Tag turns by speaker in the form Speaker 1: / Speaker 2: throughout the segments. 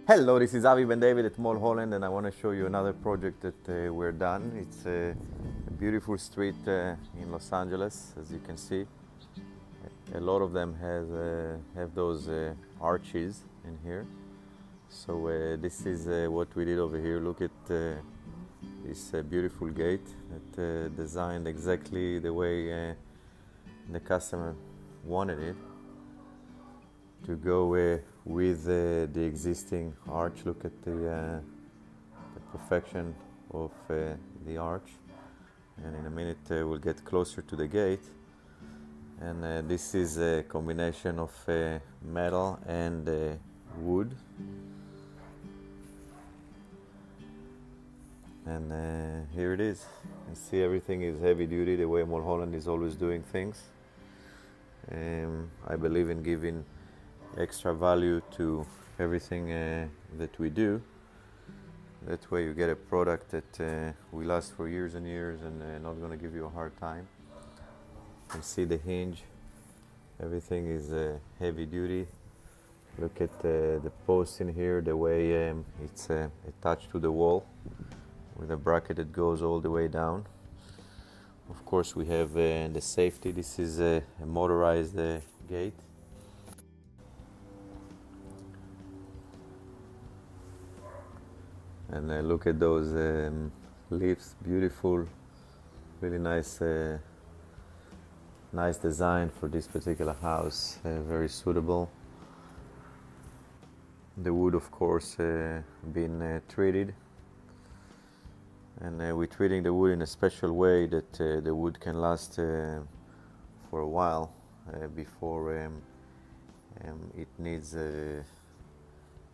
Speaker 1: Hello, this is Avi Ben David at Mulholland, and I want to show you another project that we're done. It's a beautiful street in Los Angeles, as you can see. A lot of them have those arches in here. So this is what we did over here. Look at this beautiful gate that designed exactly the way the customer wanted it to go with the existing arch. Look at the perfection of the arch, and in a minute we'll get closer to the gate. And this is a combination of metal and wood, and here it is. You see, everything is heavy duty, the way Mulholland is always doing things. I believe in giving extra value to everything that we do. That way you get a product that will last for years and years and not going to give you a hard time. You can see the hinge. Everything is heavy duty. Look at the post in here, the way it's attached to the wall with a bracket that goes all the way down. Of course, we have the safety. This is a motorized gate. And look at those leaves, beautiful, really nice nice design for this particular house, very suitable. The wood, of course, been treated, and we're treating the wood in a special way that the wood can last for a while before it needs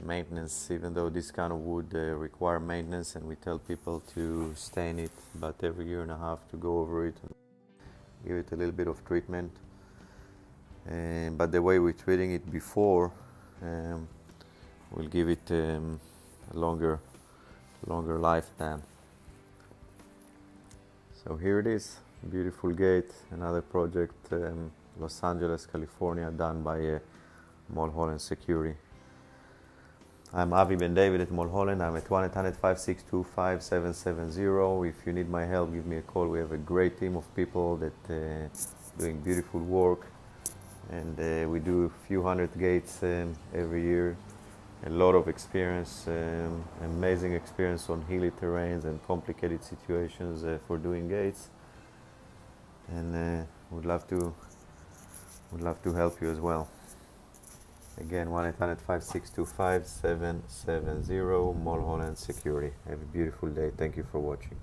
Speaker 1: maintenance, even though this kind of wood require maintenance, and we tell people to stain it about every year and a half, to go over it and give it a little bit of treatment. But the way we're treating it before will give it a longer lifespan. So here it is, beautiful gate, another project, Los Angeles, California, done by Mulholland Security. I'm Avi Ben David at Mulholland. I'm at 1-800-562-5770. If you need my help, give me a call. We have a great team of people that doing beautiful work, and we do a few hundred gates every year. A lot of experience, amazing experience on hilly terrains and complicated situations for doing gates, and would love to help you as well. Again, 1-800-562-5770, Mulholland Security. Have a beautiful day. Thank you for watching.